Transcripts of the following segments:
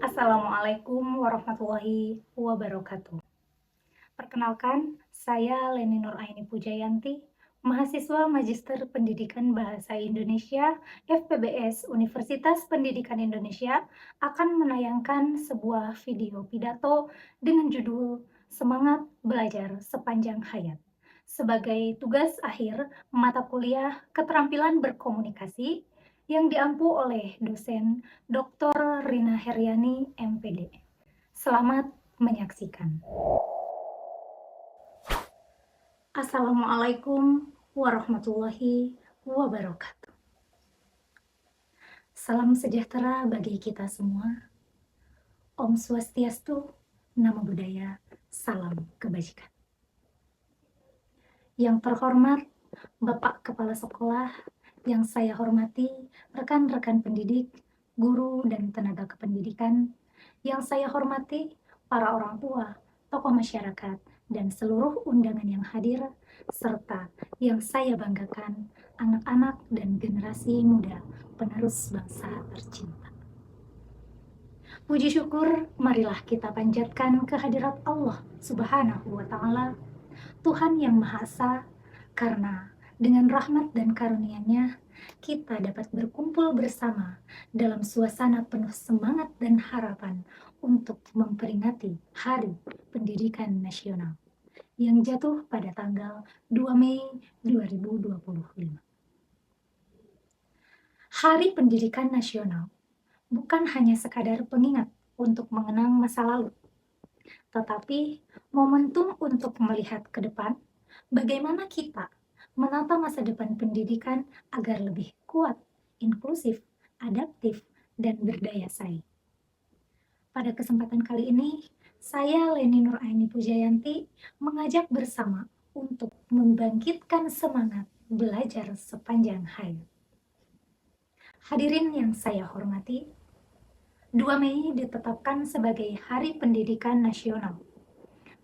Assalamualaikum warahmatullahi wabarakatuh. Perkenalkan, saya Leni Nuraini Pujayanti, mahasiswa Magister Pendidikan Bahasa Indonesia FPBS Universitas Pendidikan Indonesia akan menayangkan sebuah video pidato dengan judul Semangat Belajar Sepanjang Hayat sebagai tugas akhir mata kuliah Keterampilan Berkomunikasi yang diampu oleh dosen Dr. Rina Heriani, MPD. Selamat menyaksikan. Assalamualaikum warahmatullahi wabarakatuh. Salam sejahtera bagi kita semua. Om Swastiastu, Namo Buddhaya, salam kebajikan. Yang terhormat Bapak Kepala Sekolah, yang saya hormati rekan-rekan pendidik, guru dan tenaga kependidikan, yang saya hormati para orang tua, tokoh masyarakat, dan seluruh undangan yang hadir, serta yang saya banggakan, anak-anak dan generasi muda penerus bangsa tercinta. Puji syukur, marilah kita panjatkan kehadirat Allah Subhanahu wa Ta'ala, Tuhan yang Maha Esa, karena dengan rahmat dan karunia-Nya kita dapat berkumpul bersama dalam suasana penuh semangat dan harapan untuk memperingati Hari Pendidikan Nasional yang jatuh pada tanggal 2 Mei 2025. Hari Pendidikan Nasional bukan hanya sekadar pengingat untuk mengenang masa lalu, tetapi momentum untuk melihat ke depan bagaimana kita menata masa depan pendidikan agar lebih kuat, inklusif, adaptif, dan berdaya saing. Pada kesempatan kali ini, saya Leni Nuraini Pujayanti mengajak bersama untuk membangkitkan semangat belajar sepanjang hayat. Hadirin yang saya hormati, 2 Mei ditetapkan sebagai Hari Pendidikan Nasional,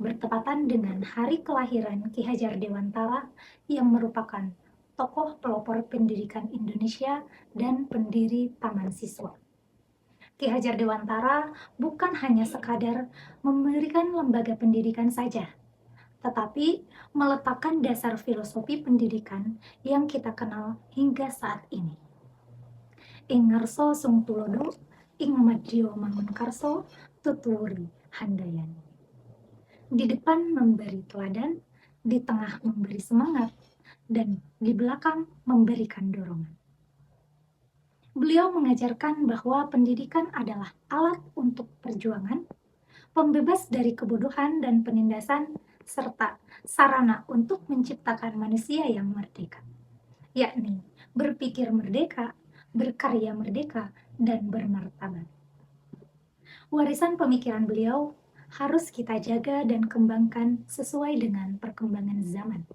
bertepatan dengan hari kelahiran Ki Hajar Dewantara yang merupakan tokoh pelopor pendidikan Indonesia dan pendiri Taman Siswa. Ki Hajar Dewantara bukan hanya sekadar memberikan lembaga pendidikan saja, tetapi meletakkan dasar filosofi pendidikan yang kita kenal hingga saat ini. Ing ngarso sung tulodo, ing madyo mangunkarso, tuturi handayani. Di depan memberi teladan, di tengah memberi semangat, dan di belakang memberikan dorongan. Beliau mengajarkan bahwa pendidikan adalah alat untuk perjuangan, pembebas dari kebodohan dan penindasan, serta sarana untuk menciptakan manusia yang merdeka, yakni berpikir merdeka, berkarya merdeka, dan bermartabat. Warisan pemikiran beliau harus kita jaga dan kembangkan sesuai dengan perkembangan zaman.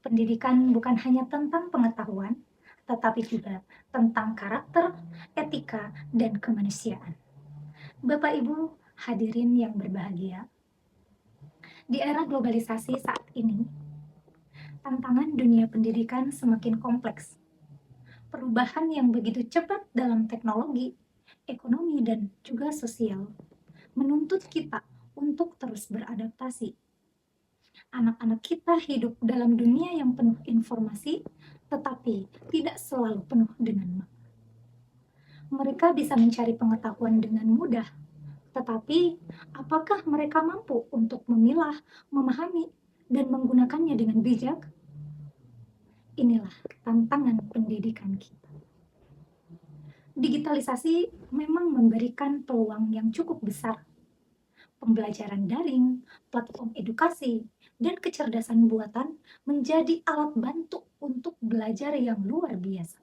Pendidikan bukan hanya tentang pengetahuan, tetapi juga tentang karakter, etika, dan kemanusiaan. Bapak Ibu hadirin yang berbahagia, di era globalisasi saat ini, tantangan dunia pendidikan semakin kompleks. Perubahan yang begitu cepat dalam teknologi, ekonomi, dan juga sosial menuntut kita untuk terus beradaptasi. Anak-anak kita hidup dalam dunia yang penuh informasi, tetapi tidak selalu penuh dengan makna. Mereka bisa mencari pengetahuan dengan mudah, tetapi apakah mereka mampu untuk memilah, memahami, dan menggunakannya dengan bijak? Inilah tantangan pendidikan kita. Digitalisasi memang memberikan peluang yang cukup besar. Pembelajaran daring, platform edukasi, dan kecerdasan buatan menjadi alat bantu untuk belajar yang luar biasa.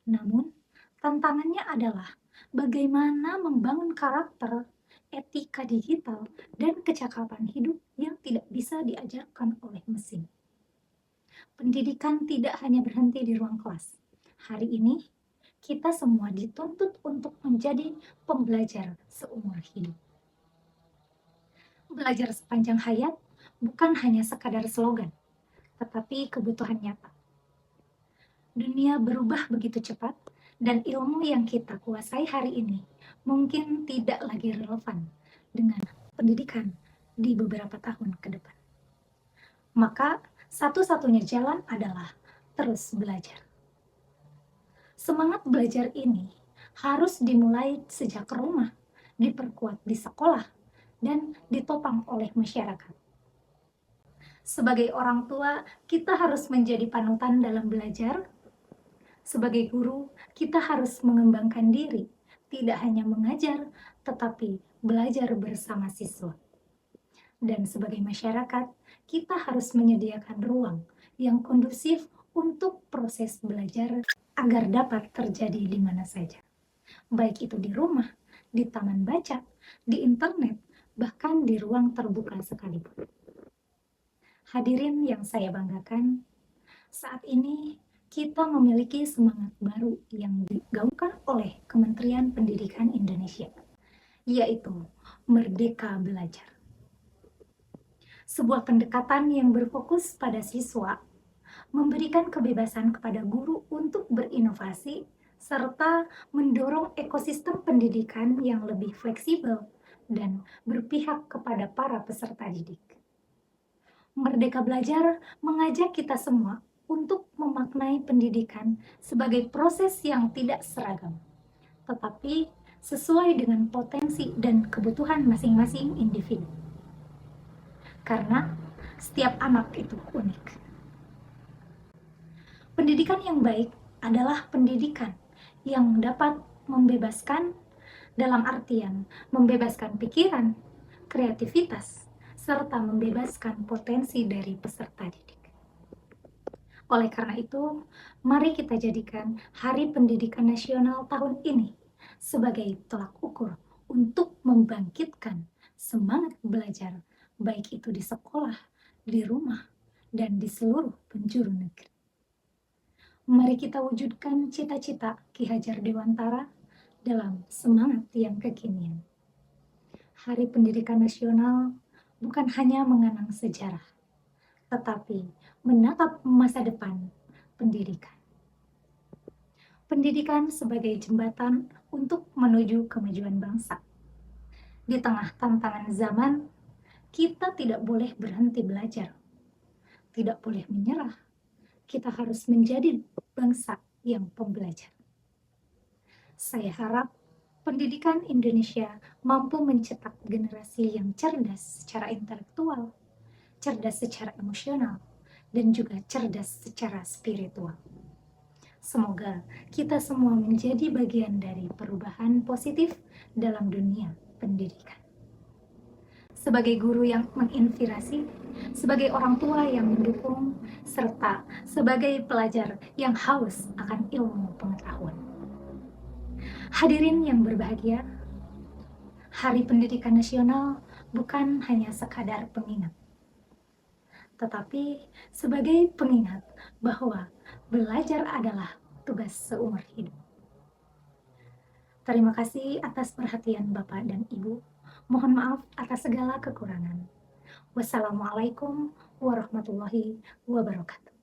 Namun, tantangannya adalah bagaimana membangun karakter, etika digital, dan kecakapan hidup yang tidak bisa diajarkan oleh mesin. Pendidikan tidak hanya berhenti di ruang kelas. Hari ini, kita semua dituntut untuk menjadi pembelajar seumur hidup. Belajar sepanjang hayat bukan hanya sekadar slogan, tetapi kebutuhan nyata. Dunia berubah begitu cepat, dan ilmu yang kita kuasai hari ini mungkin tidak lagi relevan dengan pendidikan di beberapa tahun ke depan. Maka, satu-satunya jalan adalah terus belajar. Semangat belajar ini harus dimulai sejak rumah, diperkuat di sekolah, dan ditopang oleh masyarakat. Sebagai orang tua, kita harus menjadi panutan dalam belajar. Sebagai guru, kita harus mengembangkan diri, tidak hanya mengajar, tetapi belajar bersama siswa. Dan sebagai masyarakat, kita harus menyediakan ruang yang kondusif untuk proses belajar agar dapat terjadi di mana saja. Baik itu di rumah, di taman baca, di internet, bahkan di ruang terbuka sekalipun. Hadirin yang saya banggakan, saat ini kita memiliki semangat baru yang digaungkan oleh Kementerian Pendidikan Indonesia, yaitu Merdeka Belajar. Sebuah pendekatan yang berfokus pada siswa, memberikan kebebasan kepada guru untuk berinovasi, serta mendorong ekosistem pendidikan yang lebih fleksibel dan berpihak kepada para peserta didik. Merdeka Belajar mengajak kita semua untuk memaknai pendidikan sebagai proses yang tidak seragam, tetapi sesuai dengan potensi dan kebutuhan masing-masing individu. Karena setiap anak itu unik. Pendidikan yang baik adalah pendidikan yang dapat membebaskan, dalam artian membebaskan pikiran, kreativitas, serta membebaskan potensi dari peserta didik. Oleh karena itu, mari kita jadikan Hari Pendidikan Nasional tahun ini sebagai tolak ukur untuk membangkitkan semangat belajar, baik itu di sekolah, di rumah, dan di seluruh penjuru negeri. Mari kita wujudkan cita-cita Ki Hajar Dewantara dalam semangat yang kekinian. Hari Pendidikan Nasional bukan hanya mengenang sejarah, tetapi menatap masa depan pendidikan. Pendidikan sebagai jembatan untuk menuju kemajuan bangsa. Di tengah tantangan zaman, kita tidak boleh berhenti belajar, tidak boleh menyerah. Kita harus menjadi bangsa yang pembelajar. Saya harap pendidikan Indonesia mampu mencetak generasi yang cerdas secara intelektual, cerdas secara emosional, dan juga cerdas secara spiritual. Semoga kita semua menjadi bagian dari perubahan positif dalam dunia pendidikan. Sebagai guru yang menginspirasi, sebagai orang tua yang mendukung, serta sebagai pelajar yang haus akan ilmu pengetahuan. Hadirin yang berbahagia, Hari Pendidikan Nasional bukan hanya sekadar pengingat, tetapi sebagai pengingat bahwa belajar adalah tugas seumur hidup. Terima kasih atas perhatian Bapak dan Ibu. Mohon maaf atas segala kekurangan. Wassalamualaikum warahmatullahi wabarakatuh.